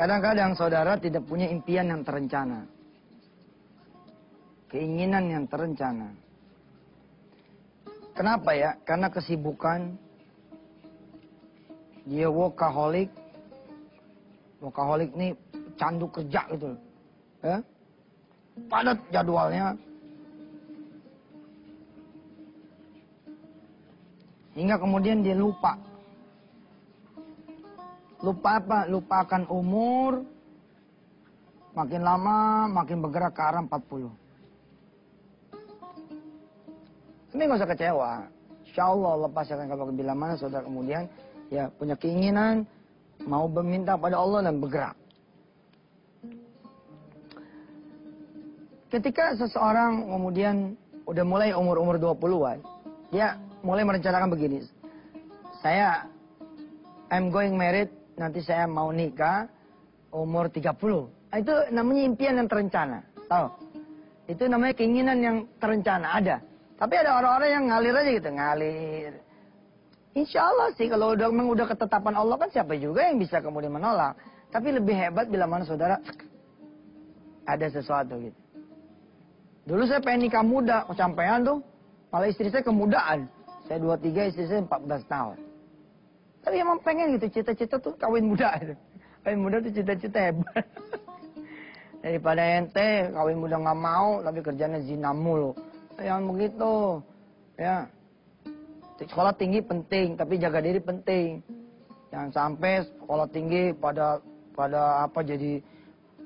Kadang-kadang saudara tidak punya impian yang terencana. Keinginan yang terencana. Kenapa ya? Karena kesibukan. Dia workaholic. Workaholic ini candu kerja gitu. Ya? Padat jadwalnya. Hingga kemudian dia lupa. Lupa apa? Lupa akan umur. Makin lama makin bergerak ke arah 40. Tapi nggak usah kecewa. Insya Allah Allah pasti akan kabar bila mana saudara kemudian ya punya keinginan. Mau meminta pada Allah dan bergerak. Ketika seseorang kemudian udah mulai umur-umur 20-an. Dia mulai merencanakan begini. I'm going married. Nanti saya mau nikah umur 30. Nah, itu namanya impian yang terencana. Tahu? Itu namanya keinginan yang terencana. Ada. Tapi ada orang-orang yang ngalir aja gitu. Ngalir. Insya Allah sih kalau udah ketetapan Allah kan siapa juga yang bisa kemudian menolak. Tapi lebih hebat bila mana saudara ada sesuatu gitu. Dulu saya pengen nikah muda. Kecapean tuh. Malah istri saya kemudaan. Saya 23, istri saya 14 tahun. Tapi emang pengen gitu, cita-cita tuh kawin muda. Kawin muda tuh cita-cita hebat. Daripada ente, kawin muda nggak mau, tapi kerjanya zina mulu. Yang begitu, ya. Sekolah tinggi penting, tapi jaga diri penting. Jangan sampai sekolah tinggi pada apa jadi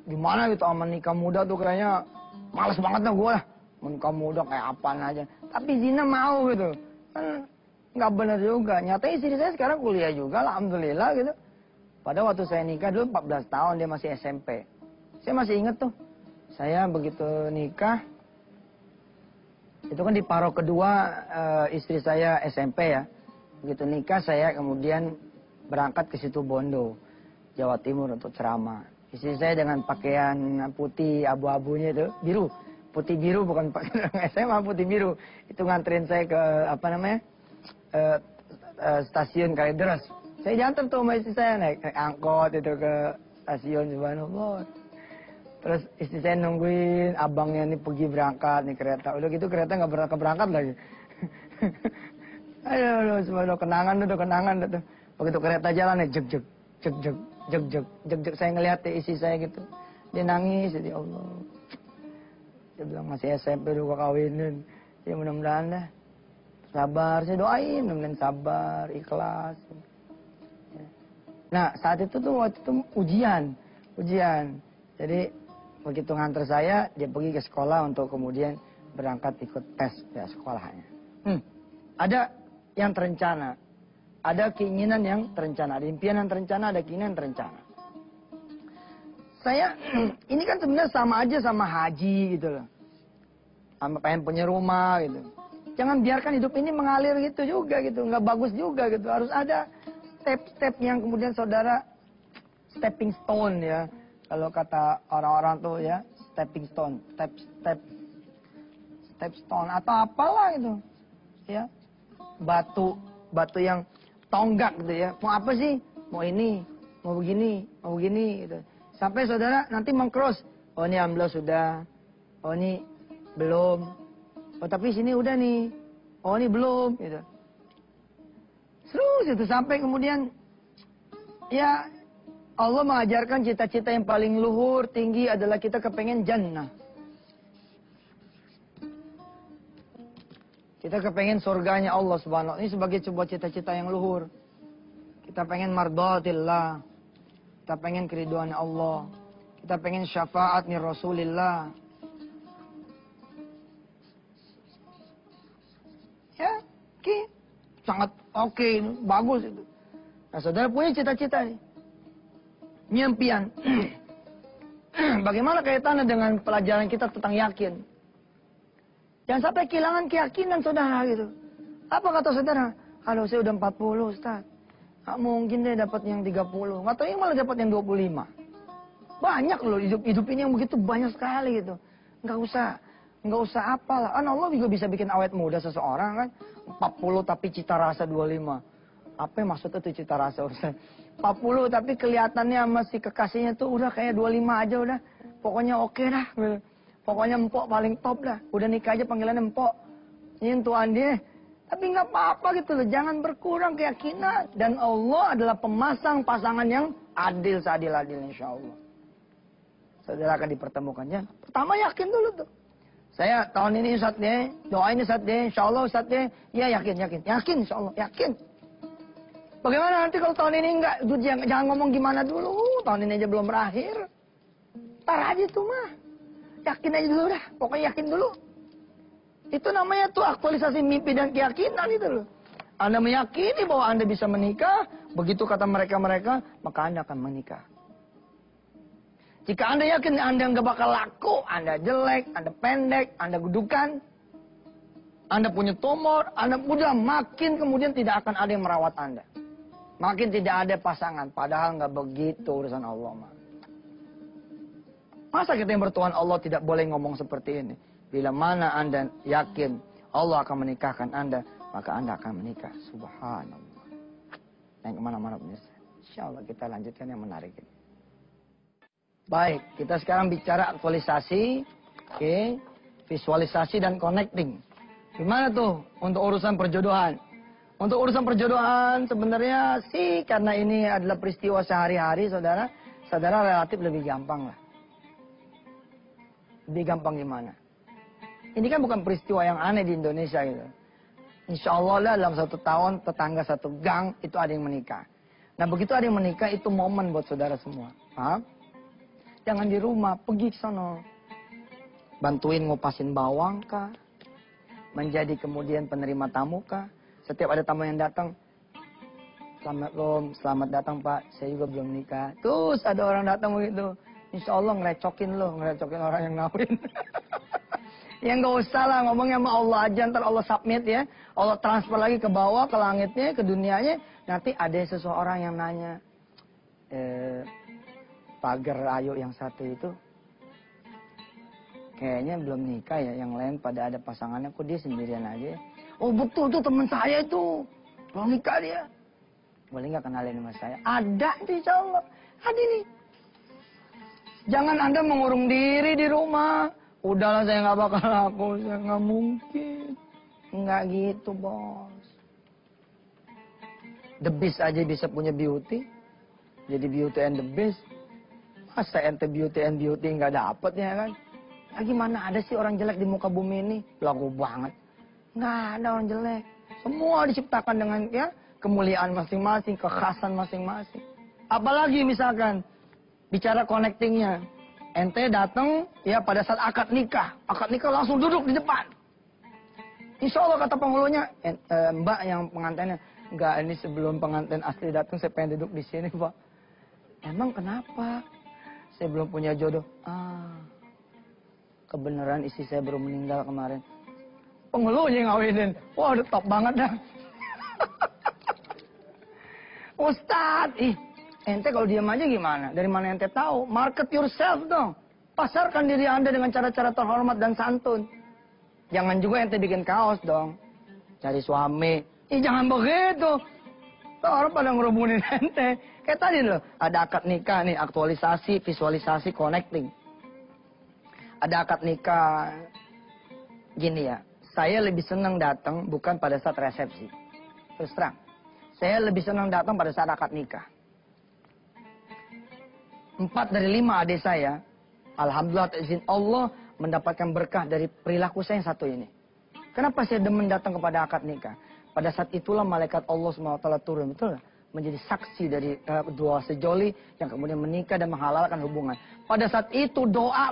gimana gitu sama nikah muda tuh kayaknya males banget dah gue. Nikah muda kayak apaan aja. Tapi zina mau gitu. Kan nggak benar juga. Nyatanya istri saya sekarang kuliah juga, alhamdulillah gitu. Pada waktu saya nikah dulu 14 tahun, dia masih SMP. Saya masih ingat tuh. Saya begitu nikah, itu kan di paruh kedua istri saya SMP ya. Begitu nikah saya kemudian berangkat ke situ Bondo, Jawa Timur untuk ceramah. Istri saya dengan pakaian putih abu-abunya itu, biru. Putih biru bukan pakaian SMA, putih biru. Itu nganterin saya ke apa namanya? Stasiun Kalideres. Saya diantar tuh sama istri saya naik angkot itu ke stasiun, subhanallah. Terus istri saya nungguin abangnya nih pergi berangkat nih kereta. Udah gitu kereta nggak berangkat lagi. Aduh, subhanallah kenangan tuh. Begitu kereta jalan nih jek. Saya ngeliat istri saya gitu. Dia nangis, ya Allah. Dia bilang masih SMP udah kawinin. Ya mudah-mudahan dah. Sabar, saya doain, mudah-mudahan sabar, ikhlas. Nah, saat itu tuh waktu itu ujian. Jadi begitu nganter saya, dia pergi ke sekolah untuk kemudian berangkat ikut tes ya sekolahnya. Ada yang terencana, ada keinginan yang terencana, ada impian yang terencana, ada keinginan yang terencana. Saya ini kan sebenarnya sama aja sama haji gitu loh, sama pengen punya rumah gitu. Jangan biarkan hidup ini mengalir gitu juga gitu. Nggak bagus juga gitu. Harus ada step-step yang kemudian saudara stepping stone ya. Kalau kata orang-orang tuh ya, stepping stone, step stone atau apalah gitu. Ya. Batu yang tonggak gitu ya. Mau apa sih? Mau ini, mau begini gitu. Sampai saudara nanti meng-cross. Oh ini alhamdulillah sudah. Oh ini belum. Oh tapi sini udah nih. Oh ini belum gitu. Terus itu sampai kemudian ya Allah mengajarkan cita-cita yang paling luhur tinggi adalah kita kepengen jannah. Kita kepengen surganya Allah subhanahu wa ta'ala. Ini sebagai sebuah cita-cita yang luhur. Kita pengen mardatillah. Kita pengen keriduan Allah. Kita pengen syafaat min Rasulillah. Ya, sangat oke, bagus itu. Nah, saudara punya cita-cita nih. Nyempian. Bagaimana kaitannya dengan pelajaran kita tentang yakin? Jangan sampai kehilangan keyakinan saudara gitu. Apa kata saudara? Kalau saya udah 40 Ustaz. Nggak mungkin deh dapat yang 30. Nggak tahu yang malah dapat yang 25. Banyak loh hidup ini yang begitu banyak sekali gitu. Nggak usah apalah. Allah juga bisa bikin awet muda seseorang kan. 40 tapi cita rasa 25. Apa yang maksudnya tuh cita rasa urusan? 40 tapi kelihatannya masih kekasihnya tuh udah kayak 25 aja udah. Pokoknya oke dah. Pokoknya empok paling top dah. Udah nikah aja panggilannya empok. Ini tuan dia. Tapi nggak apa-apa gitu loh. Jangan berkurang keyakinan. Dan Allah adalah pemasang pasangan yang adil seadil-adil insya Allah. Saudara akan dipertemukannya. Pertama yakin dulu tuh. Saya tahun ini Ustaz deh, doain Ustaz deh, insya Allah Ustaz deh. Ya yakin insya Allah, yakin. Bagaimana nanti kalau tahun ini enggak, jangan ngomong gimana dulu, tahun ini aja belum berakhir. Ntar aja tuh mah. Yakin aja dulu dah, pokoknya yakin dulu. Itu namanya tuh aktualisasi mimpi dan keyakinan itu loh. Anda meyakini bahwa Anda bisa menikah, begitu kata mereka-mereka, maka Anda akan menikah. Jika Anda yakin Anda nggak bakal laku, Anda jelek, Anda pendek, Anda gudukan, Anda punya tumor, Anda udah makin kemudian tidak akan ada yang merawat Anda. Makin tidak ada pasangan, padahal nggak begitu urusan Allah. Masa kita yang bertuhan Allah tidak boleh ngomong seperti ini? Bila mana Anda yakin Allah akan menikahkan Anda, maka Anda akan menikah. Subhanallah. Yang kemana-mana pemirsa. Insya Allah kita lanjutkan yang menarik ini. Baik, kita sekarang bicara aktualisasi, visualisasi dan connecting. Gimana tuh untuk urusan perjodohan? Untuk urusan perjodohan sebenarnya sih karena ini adalah peristiwa sehari-hari, saudara relatif lebih gampang lah. Lebih gampang gimana? Ini kan bukan peristiwa yang aneh di Indonesia gitu. Insya Allah lah dalam 1 tahun tetangga 1 gang itu ada yang menikah. Nah begitu ada yang menikah itu momen buat saudara semua. Paham? Jangan di rumah, pergi ke sana. Bantuin ngupasin bawang kah? Menjadi kemudian penerima tamu kah? Setiap ada tamu yang datang, selamat datang Pak, saya juga belum nikah. Terus ada orang datang begitu, insya Allah ngerecokin orang yang ngawin. Ya nggak usah lah ngomongnya sama Allah aja, ntar Allah submit ya. Allah transfer lagi ke bawah, ke langitnya, ke dunianya. Nanti ada seseorang yang nanya, Pagar Ayu yang satu itu kayaknya belum nikah ya, yang lain pada ada pasangannya, kok dia sendirian aja. Oh betul tuh teman saya itu belum nikah dia. Boleh nggak kenalin sama saya? Ada insya Allah. Ada nih. Jangan Anda mengurung diri di rumah. Udahlah saya nggak bakal laku, saya nggak mungkin. Nggak gitu bos. The Beast aja bisa punya beauty. Jadi beauty and the Beast. Masa ente beauty and beauty nggak dapet ya kan? Gimana ada sih orang jelek di muka bumi ini? Lagu banget. Nggak ada orang jelek. Semua diciptakan dengan ya kemuliaan masing-masing, kekhasan masing-masing. Apalagi misalkan bicara connectingnya, ente datang ya pada saat akad nikah langsung duduk di depan. Insya Allah kata penghulunya, Mbak yang pengantinnya, nggak ini sebelum pengantin asli datang saya pengen duduk di sini Pak. Emang kenapa? Saya belum punya jodoh. Kebenaran istri saya baru meninggal kemarin. Penghulunya ngawinin. Wah, udah top banget dah. Ustadz, ente kalau diam aja gimana? Dari mana ente tahu? Market yourself dong. Pasarkan diri Anda dengan cara-cara terhormat dan santun. Jangan juga ente bikin kaos dong. Cari suami. Jangan begitu. Orang pada ngerumunin ente. Kayak tadi loh, ada akad nikah nih, aktualisasi, visualisasi, connecting. Ada akad nikah, gini ya, saya lebih senang datang bukan pada saat resepsi. Terus terang, saya lebih senang datang pada saat akad nikah. 4 dari 5 adik saya, alhamdulillah izin Allah mendapatkan berkah dari perilaku saya yang satu ini. Kenapa saya demen datang kepada akad nikah? Pada saat itulah malaikat Allah SWT turun, betul gak? Menjadi saksi dari dua sejoli yang kemudian menikah dan menghalalkan hubungan. Pada saat itu doa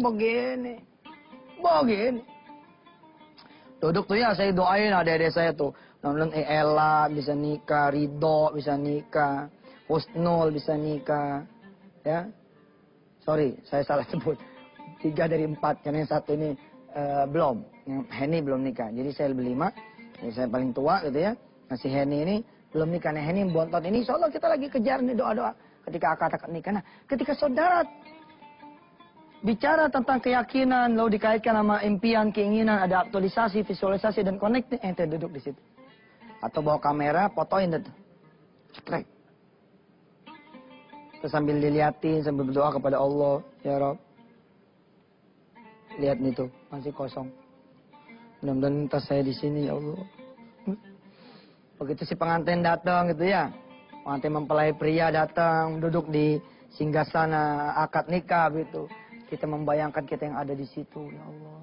begini. Duduk tuh ya saya doain adik-adik saya tuh. Nonton Ella bisa nikah, Ridho bisa nikah, Husnul bisa nikah. Ya, sorry saya salah sebut. 3 dari 4 karena yang satu ini belum, yang Henny belum nikah. Jadi saya lebih 5, jadi saya paling tua gitu ya. Nah si Henny ini belum nikah, Henny bontot ini, insya Allah kita lagi kejar nih doa-doa ketika akad nikah. Nah, ketika saudara bicara tentang keyakinan, lalu dikaitkan sama impian, keinginan, ada aktualisasi, visualisasi dan connecting, ente duduk di situ. Atau bawa kamera, fotoin deh tuh. Cekrek. Terus sambil diliatin, sambil berdoa kepada Allah. Ya Rob. Lihat nih tuh, masih kosong. Mudah-mudahan tas saya di sini, ya Allah. Begitu si pengantin datang gitu ya. Pengantin mempelai pria datang, duduk di singgasana akad nikah gitu. Kita membayangkan kita yang ada di situ, ya Allah.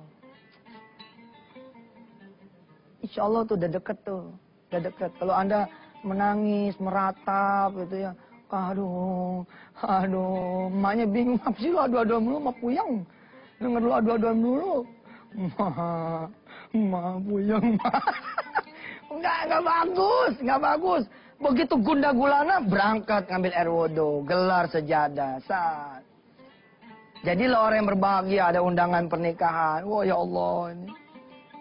Insya Allah tuh udah deket tuh. Udah deket. Kalau Anda menangis, meratap gitu ya. Aduh, emaknya bingung. Apa sih lo adu-aduan dulu sama Puyang? Dengar lu adu-aduan dulu. Ma, Puyang, ma. Enggak bagus. Begitu gunda gulana, berangkat ngambil air wudhu. Gelar sejadah, saat. Jadi lo orang yang berbahagia, ada undangan pernikahan. Wah ya Allah. Ini.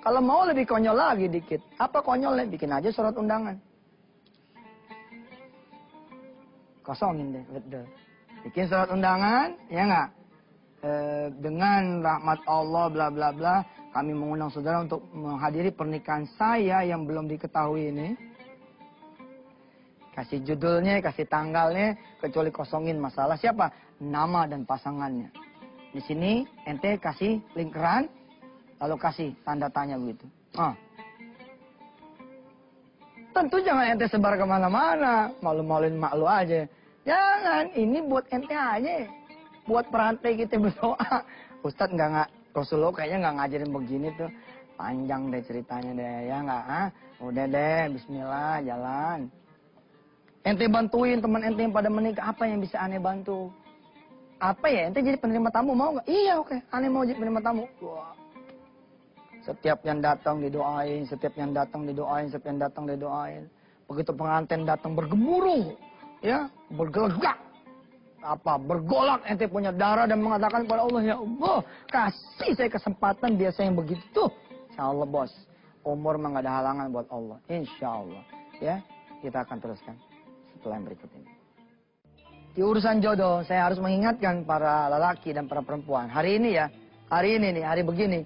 Kalau mau lebih konyol lagi dikit. Apa konyolnya? Bikin aja surat undangan. Kosongin deh, betul. Bikin surat undangan, ya enggak? Dengan rahmat Allah, bla bla bla. Kami mengundang saudara untuk menghadiri pernikahan saya yang belum diketahui ini. Kasih judulnya, kasih tanggalnya, kecuali kosongin masalah siapa? Nama dan pasangannya. Di sini ente kasih lingkaran, lalu kasih tanda tanya begitu. Tentu jangan ente sebar kemana-mana, malu-maluin mak lu aja. Jangan, ini buat ente aja. Buat perantai kita berdoa. Ustadz Rasulullah kayaknya nggak ngajarin begini tuh. Panjang deh ceritanya deh, ya nggak? Udah deh, bismillah, jalan. Ente bantuin teman ente yang pada menikah, apa yang bisa aneh bantu? Apa ya, ente jadi penerima tamu mau nggak? Iya oke, aneh mau jadi penerima tamu. Wah. Setiap yang datang didoain, setiap yang datang didoain. Begitu pengantin datang bergemuruh, ya, bergelegak. Bergolak ente punya darah dan mengatakan kepada Allah, ya Allah, kasih saya kesempatan biar saya yang begitu. Insya Allah bos, umur mah nggak ada halangan buat Allah. Insya Allah, ya, kita akan teruskan setelah yang berikut ini. Di urusan jodoh, saya harus mengingatkan para lelaki dan para perempuan. Hari ini hari begini.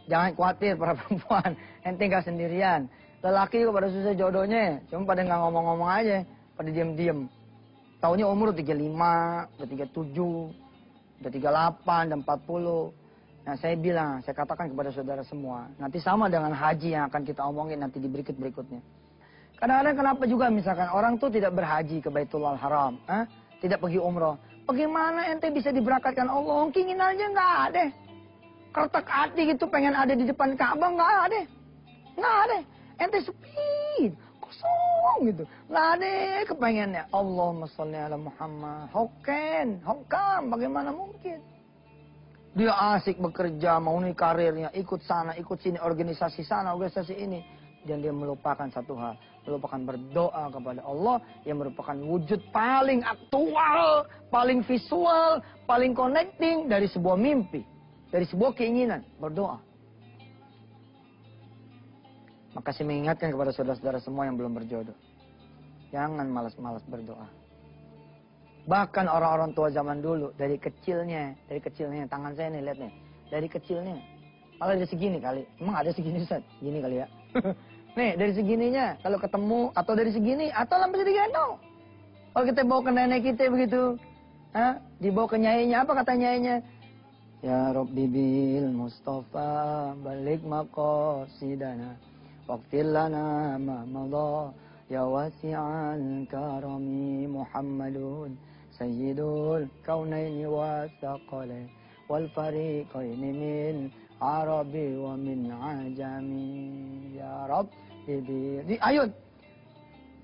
Jangan khawatir para perempuan, ente nggak sendirian. Lelaki juga pada susah jodohnya, cuma pada nggak ngomong-ngomong aja, pada diem-diem. Tahunnya umur udah 35, udah 37, udah 38, dan 40. Nah saya katakan kepada saudara semua, nanti sama dengan haji yang akan kita omongin nanti di berikutnya. Kadang-kadang kenapa juga misalkan orang tuh tidak berhaji ke Baitullahal Haram, tidak pergi umroh. Bagaimana ente bisa diberangkatkan Allah? Keinginan aja nggak ada. Kertak hati gitu pengen ada di depan Ka'bah nggak ada. Ente sepi, kosong gitu. Nggak ada kepengennya. Allahumma sholli ala Muhammad. Hokam, bagaimana mungkin? Dia asik bekerja, mau nih karirnya, ikut sana, ikut sini, organisasi sana, organisasi ini. Dan dia melupakan satu hal, melupakan berdoa kepada Allah yang merupakan wujud paling aktual, paling visual, paling connecting dari sebuah mimpi, dari sebuah keinginan, berdoa. Maka saya mengingatkan kepada saudara-saudara semua yang belum berjodoh, jangan malas-malas berdoa. Bahkan orang-orang tua zaman dulu, dari kecilnya, tangan saya nih, lihat nih, dari kecilnya, malah dari segini kali, emang ada segini Ustaz? Gini kali ya. Nih, dari segininya, kalau ketemu, atau dari segini, atau sampai digendong. Kalau kita bawa ke nenek kita begitu, dibawa ke nyainya, apa kata nyainya? Ya Rabbi bil Mustafa, balik maqasidana, waqfir lana ma madha, ya wasi'al karami Muhammadun, sayyidul kaunaini wa thaqalain, wal fariqaini min Arabi wa min ajami, ya Rabbi. Ayun.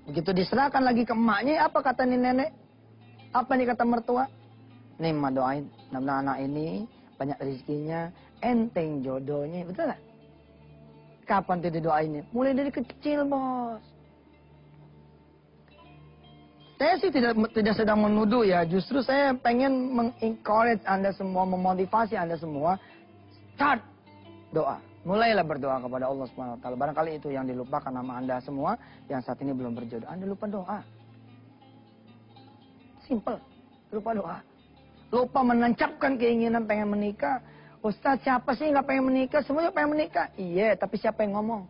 Begitu diserahkan lagi ke emaknya, apa kata nih nenek? Apa nih kata mertua? Nih emak doain, anak ini banyak rezekinya, enteng jodohnya, betul gak? Kapan tuh didoainnya? Mulai dari kecil, bos. Saya sih tidak sedang menuduh ya, justru saya pengen mengencourage Anda semua, memotivasi Anda semua, start doa. Mulailah berdoa kepada Allah SWT. Barangkali itu yang dilupakan nama Anda semua yang saat ini belum berjodoh. Anda lupa doa. Simple. Lupa doa. Lupa menancapkan keinginan pengen menikah. Ustaz, siapa sih nggak pengen menikah? Semuanya pengen menikah. Iya, tapi siapa yang ngomong?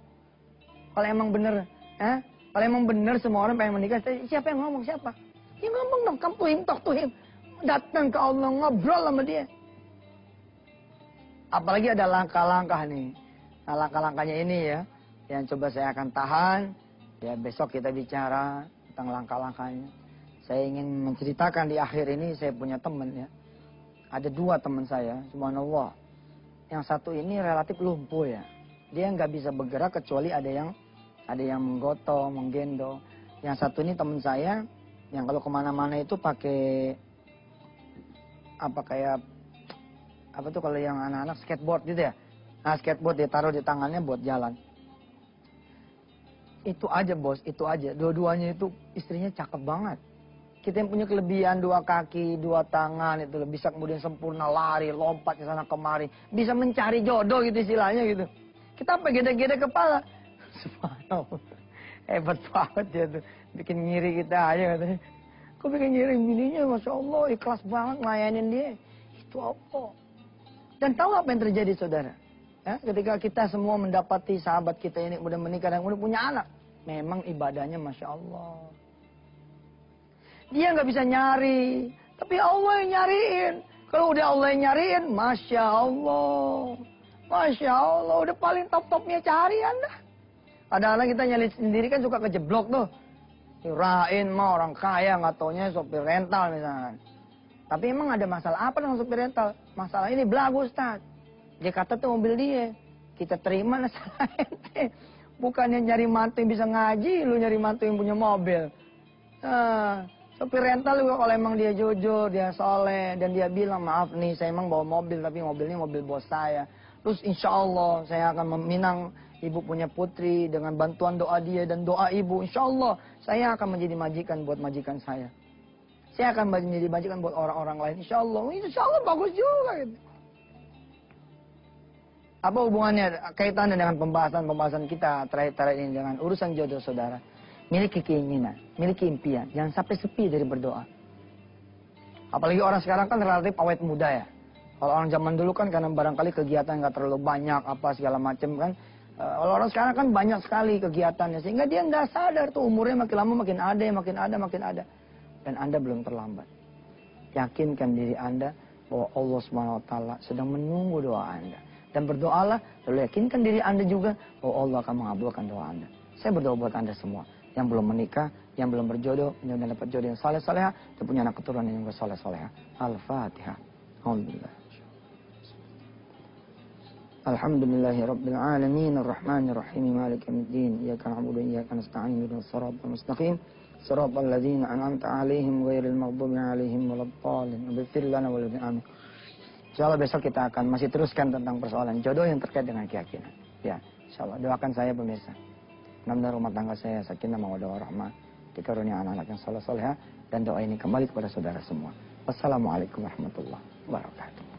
Kalau emang bener Kalau emang benar semua orang pengen menikah, siapa yang ngomong, siapa? Ya ngomong dong, kamu tuhim tok tuhim. Datang ke Allah, ngobrol sama dia. Apalagi ada langkah-langkah nih. Nah, langkah-langkahnya ini ya, yang coba saya akan tahan. Ya besok kita bicara tentang langkah-langkahnya. Saya ingin menceritakan di akhir ini, saya punya teman ya. Ada 2 teman saya, subhanallah. Yang satu ini relatif lumpuh ya. Dia nggak bisa bergerak kecuali ada yang menggotong, menggendong. Yang satu ini teman saya, yang kalau kemana-mana itu pakai apa tuh kalau yang anak-anak skateboard gitu ya. Nah skateboard dia taruh di tangannya buat jalan. Itu aja bos, itu aja. Dua-duanya itu istrinya cakep banget. Kita yang punya kelebihan 2 kaki, 2 tangan itu bisa kemudian sempurna lari, lompat ke sana kemari, bisa mencari jodoh gitu istilahnya gitu. Kita apa gede-gede kepala. Subhanallah. Hebat banget dia tuh. Bikin ngiri kita aja katanya. Kok bikin ngiri bininya, Masya Allah, ikhlas banget ngelayanin dia. Itu apa? Dan tahu apa yang terjadi saudara? Ya, ketika kita semua mendapati sahabat kita ini udah menikah dan udah punya anak. Memang ibadahnya Masya Allah. Dia nggak bisa nyari, tapi Allah yang nyariin. Kalau udah Allah yang nyariin, Masya Allah. Masya Allah, udah paling top-topnya cari Anda. Kadang-kadang kita nyali sendiri kan suka kejeblok tuh. Kirain mah orang kaya, nggak taunya sopir rental misalnya. Tapi emang ada masalah apa dengan sopir rental? Masalah ini belagu Ustaz. Dia kata tuh mobil dia. Kita terima lah salah ente. Bukannya nyari mantu yang bisa ngaji, lu nyari mantu yang punya mobil. Nah, sopir rental juga kalau emang dia jujur, dia soleh, dan dia bilang, maaf nih saya emang bawa mobil, tapi mobilnya mobil bos saya. Terus insya Allah saya akan meminang ibu punya putri dengan bantuan doa dia dan doa ibu. Insya Allah saya akan menjadi majikan buat majikan saya. Saya akan menjadi majikan buat orang-orang lain. Insya Allah bagus juga gitu. Apa hubungannya kaitannya dengan pembahasan kita terakhir ini dengan urusan jodoh saudara? Miliki keinginan, miliki impian. Jangan sampai sepi dari berdoa. Apalagi orang sekarang kan relatif awet muda ya. Kalau orang zaman dulu kan karena barangkali kegiatan nggak terlalu banyak apa segala macam kan. Kalau orang sekarang kan banyak sekali kegiatannya sehingga dia nggak sadar tuh umurnya makin lama makin ada. Dan Anda belum terlambat. Yakinkan diri Anda bahwa Allah SWT sedang menunggu doa Anda. Dan berdoalah, lalu yakinkan diri Anda juga bahwa Allah akan mengabulkan doa Anda. Saya berdoa buat Anda semua. Yang belum menikah, yang belum berjodoh, yang dapat jodoh yang saleh-salehah, dan punya anak keturunan yang saleh-salehah. Al-Fatihah. Alhamdulillah. Alhamdulillahi Rabbil Alamin, Ar-Rahmanir Rahim, Malik Yawmiddin, Iyyaka na'budu wa iyyaka nasta'in, ihdinas siratal mustaqim, siratal ladzina an'amta 'alaihim ghairil maghdubi 'alaihim waladdallin. Ighfir lana wa lahum amin. Insyaallah besok kita akan masih teruskan tentang persoalan jodoh yang terkait dengan keyakinan. Ya, insyaallah doakan saya pemirsa. Mudah-mudahan rumah tangga saya sakinah mawaddah warahmah, dikarunia anak-anak yang saleh-salehah, dan doa ini kembali kepada saudara semua. Wassalamualaikum warahmatullahi wabarakatuh.